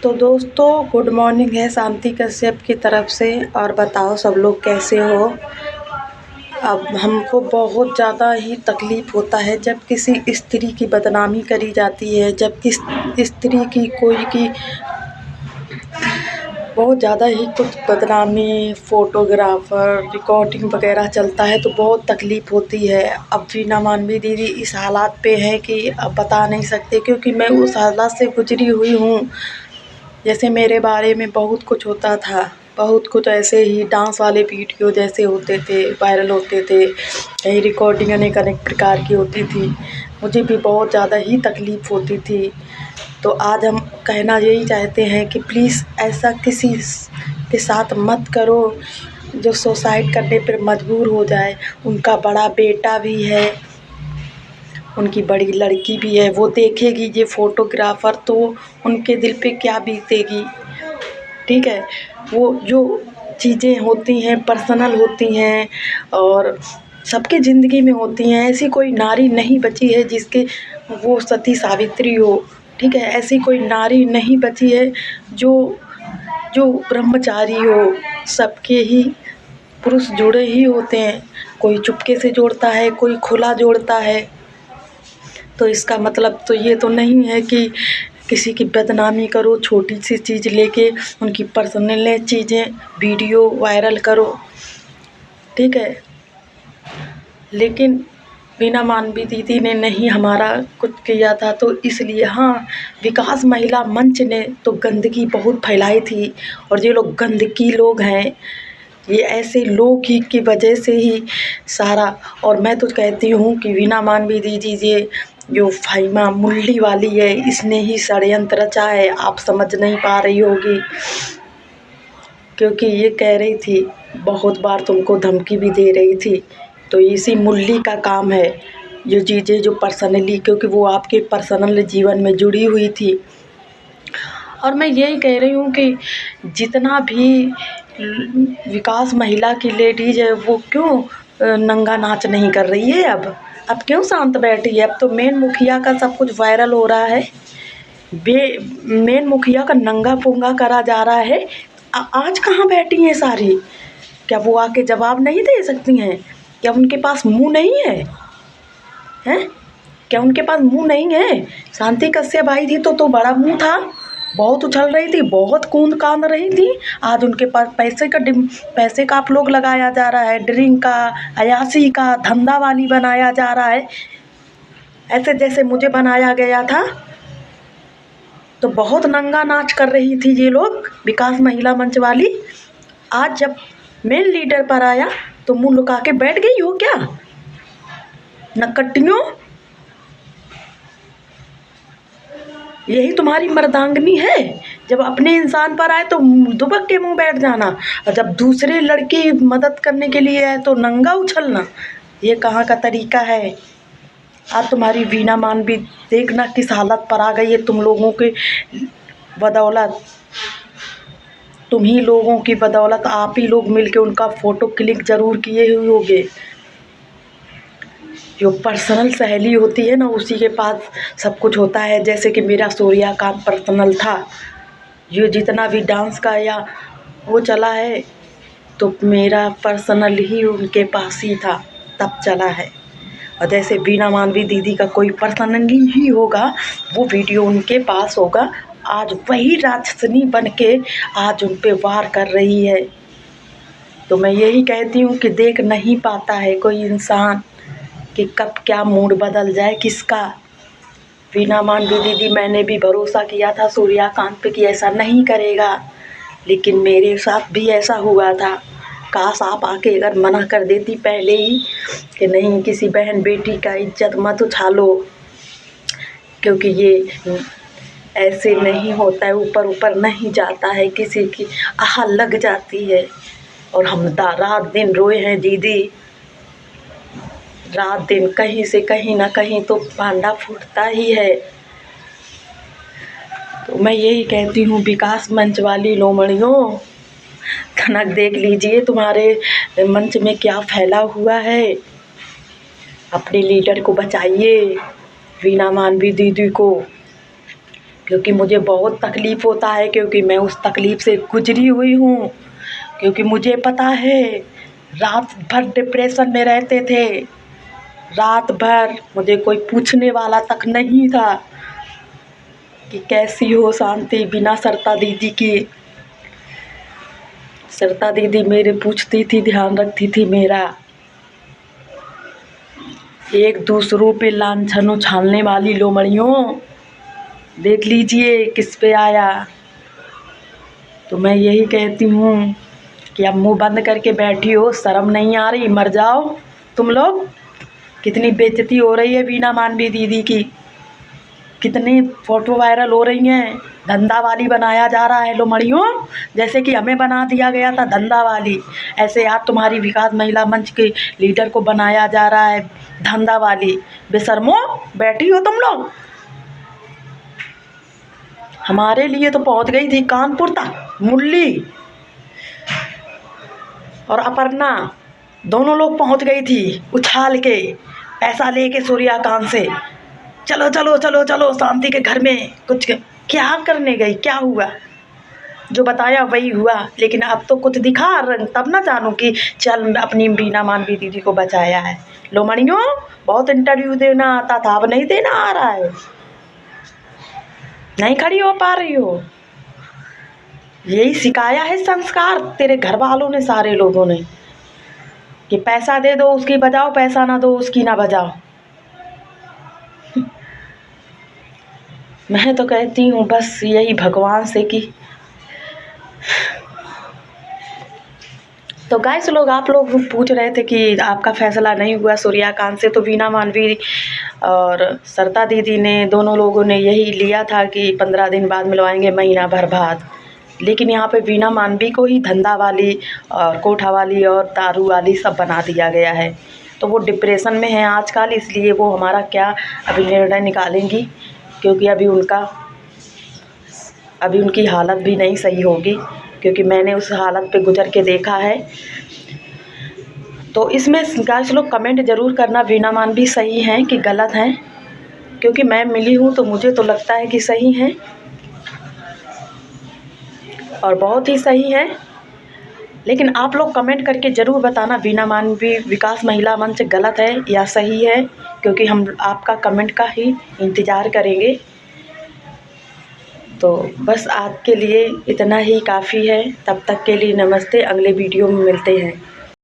तो दोस्तों good morning है शांति कश्यप की तरफ से। और बताओ सब लोग कैसे हो। अब हमको बहुत ज़्यादा ही तकलीफ़ होता है जब किसी स्त्री की बदनामी करी जाती है, जब किस स्त्री की कोई की बहुत ज़्यादा ही कुछ बदनामी, फ़ोटोग्राफ़र, रिकॉर्डिंग वग़ैरह चलता है तो बहुत तकलीफ़ होती है। अब वीना मानवी दीदी इस हालात पे हैं कि अब बता नहीं सकते, क्योंकि मैं उस हालात से गुज़री हुई हूँ। जैसे मेरे बारे में बहुत कुछ होता था, बहुत कुछ ऐसे ही डांस वाले वीडियो जैसे होते थे, वायरल होते थे, कहीं रिकॉर्डिंग अनेक अनेक प्रकार की होती थी। मुझे भी बहुत ज़्यादा ही तकलीफ़ होती थी। तो आज हम कहना यही चाहते हैं कि प्लीज़ ऐसा किसी के साथ मत करो जो सुसाइड करने पर मजबूर हो जाए। उनका बड़ा बेटा भी है, उनकी बड़ी लड़की भी है, वो देखेगी ये फ़ोटोग्राफ़र तो उनके दिल पे क्या बीतेगी। ठीक है, वो जो चीज़ें होती हैं पर्सनल होती हैं और सबकी ज़िंदगी में होती हैं। ऐसी कोई नारी नहीं बची है जिसके वो सती सावित्री हो। ठीक है, ऐसी कोई नारी नहीं बची है जो जो ब्रह्मचारी हो। सबके ही पुरुष जुड़े ही होते हैं, कोई चुपके से जोड़ता है, कोई खुला जोड़ता है। तो इसका मतलब तो ये तो नहीं है कि किसी की बदनामी करो, छोटी सी चीज़ लेके उनकी पर्सनल चीज़ें वीडियो वायरल करो। ठीक है, लेकिन वीना मानवी दीदी ने नहीं हमारा कुछ किया था, तो इसलिए हाँ, विकास महिला मंच ने तो गंदगी बहुत फैलाई थी। और ये लोग गंदगी लोग हैं, ये ऐसे लोग ही की वजह से ही सारा। और मैं तो कहती हूँ कि वीना मानवी दीदी ये जो फ़ाहिमा मुरली वाली है, इसने ही षड्यंत्र रचा है। आप समझ नहीं पा रही होगी, क्योंकि ये कह रही थी, बहुत बार तुमको धमकी भी दे रही थी। तो इसी मुरली का काम है ये चीज़ें जो पर्सनली, क्योंकि वो आपके पर्सनल जीवन में जुड़ी हुई थी। और मैं यही कह रही हूँ कि जितना भी विकास महिला की लेडीज़ है वो क्यों नंगा नाच नहीं कर रही है। अब क्यों शांत बैठी है। अब तो मेन मुखिया का सब कुछ वायरल हो रहा है, मेन मुखिया का नंगा पुंगा करा जा रहा है। आज कहाँ बैठी हैं सारी। क्या वो आके जवाब नहीं दे सकती हैं? क्या उनके पास मुंह नहीं है? हैं, क्या उनके पास मुंह नहीं है? शांति कश्यप आई थी तो बड़ा मुंह था, बहुत उछल रही थी, बहुत कूद कांद रही थी। आज उनके पास पैसे का आप लोग लगाया जा रहा है, ड्रिंक का, अयाशी का धंधा वाली बनाया जा रहा है, ऐसे जैसे मुझे बनाया गया था। तो बहुत नंगा नाच कर रही थी ये लोग, विकास महिला मंच वाली। आज जब मेन लीडर पर आया तो मुंह लुका के बैठ गई हो क्या? नकट्टियों, यही तुम्हारी मर्दांगनी है। जब अपने इंसान पर आए तो दुबक के मुंह बैठ जाना, और जब दूसरे लड़की मदद करने के लिए आए तो नंगा उछलना। ये कहाँ का तरीका है। आज तुम्हारी वीना मानवी देखना किस हालत पर आ गई है। तुम लोगों के बदौलत, तुम ही लोगों की बदौलत आप ही लोग मिलके उनका फ़ोटो क्लिक ज़रूर किए हुए होगे। जो पर्सनल सहेली होती है ना, उसी के पास सब कुछ होता है। जैसे कि मेरा सूर्या का पर्सनल था, ये जितना भी डांस का या वो चला है तो मेरा पर्सनल ही उनके पास ही था, तब चला है। और जैसे वीना मानवी दीदी का कोई पर्सनली ही होगा, वो वीडियो उनके पास होगा। आज वही राक्षसनी बन के आज उन पे वार कर रही है। तो मैं यही कहती हूँ कि देख नहीं पाता है कोई इंसान कि कब क्या मूड बदल जाए किसका। वीना मानवी दीदी, मैंने भी भरोसा किया था सूर्यकांत पे कि ऐसा नहीं करेगा, लेकिन मेरे साथ भी ऐसा हुआ था। काश आप आके अगर मना कर देती पहले ही कि नहीं, किसी बहन बेटी का इज्जत मत उछालो, क्योंकि ये ऐसे नहीं होता है, ऊपर ऊपर नहीं जाता है, किसी की आह लग जाती है। और हम रात दिन रोए हैं दीदी, रात दिन कहीं से कहीं ना कहीं तो भांडा फूटता ही है। तो मैं यही कहती हूँ, विकास मंच वाली लोमड़ियों, कनक देख लीजिए तुम्हारे मंच में क्या फैला हुआ है। अपने लीडर को बचाइए, वीना मानवी दीदी को, क्योंकि मुझे बहुत तकलीफ़ होता है, क्योंकि मैं उस तकलीफ़ से गुजरी हुई हूँ। क्योंकि मुझे पता है रात भर डिप्रेशन में रहते थे, रात भर मुझे कोई पूछने वाला तक नहीं था कि कैसी हो शांति बिना सरिता दीदी की। सरिता दीदी मेरे पूछती थी, ध्यान रखती थी मेरा। एक दूसरों पे लांछन उछालने वाली लोमड़ियों, देख लीजिए किस पे आया। तो मैं यही कहती हूँ कि अब मुंह बंद करके बैठी हो, शर्म नहीं आ रही? मर जाओ तुम लोग। कितनी बेइज्जती हो रही है वीना मानवी दीदी की, कितनी फ़ोटो वायरल हो रही हैं। धंधा वाली बनाया जा रहा है लोमड़ियों, जैसे कि हमें बना दिया गया था धंधा वाली। ऐसे आज तुम्हारी विकास महिला मंच के लीडर को बनाया जा रहा है धंधा वाली। बेशर्मो बैठी हो तुम लोग। हमारे लिए तो पहुंच गई थी कानपुर तक मुरली और अपर्णा, दोनों लोग पहुंच गई थी उछाल के पैसा लेके सूर्यकांत से। चलो चलो चलो चलो शांति के घर में। कुछ क्या करने गई, क्या हुआ? जो बताया वही हुआ। लेकिन अब तो कुछ दिखा रंग, तब ना जानूं कि चल अपनी वीना मानवी दीदी को बचाया है। लोमड़ियों बहुत इंटरव्यू देना आता था, अब नहीं देना आ रहा है, नहीं खड़ी हो पा रही हो। यही सिखाया है संस्कार तेरे घर वालों ने, सारे लोगों ने, कि पैसा दे दो उसकी बजाओ, पैसा ना दो उसकी ना बजाओ। मैं तो कहती हूँ बस यही भगवान से कि तो गाइस लोग, आप लोग पूछ रहे थे कि आपका फैसला नहीं हुआ सूर्यकांत से। तो वीना मानवी और सरिता दीदी ने, दोनों लोगों ने यही लिया था कि 15 दिन बाद मिलवाएंगे, महीना भर बाद। लेकिन यहाँ पे वीना मानवी को ही धंधा वाली और कोठा वाली और दारू वाली सब बना दिया गया है। तो वो डिप्रेशन में है आजकल, इसलिए वो हमारा क्या अभी निर्णय निकालेंगी, क्योंकि अभी उनकी हालत भी नहीं सही होगी, क्योंकि मैंने उस हालत पे गुजर के देखा है। तो इसमें गाइस लोग कमेंट ज़रूर करना, वीना मानवी सही हैं कि गलत हैं, क्योंकि मैं मिली हूँ तो मुझे तो लगता है कि सही हैं और बहुत ही सही है। लेकिन आप लोग कमेंट करके ज़रूर बताना वीना मानवी विकास महिला मंच गलत है या सही है, क्योंकि हम आपका कमेंट का ही इंतज़ार करेंगे। तो बस आज के लिए इतना ही काफ़ी है। तब तक के लिए नमस्ते, अगले वीडियो में मिलते हैं।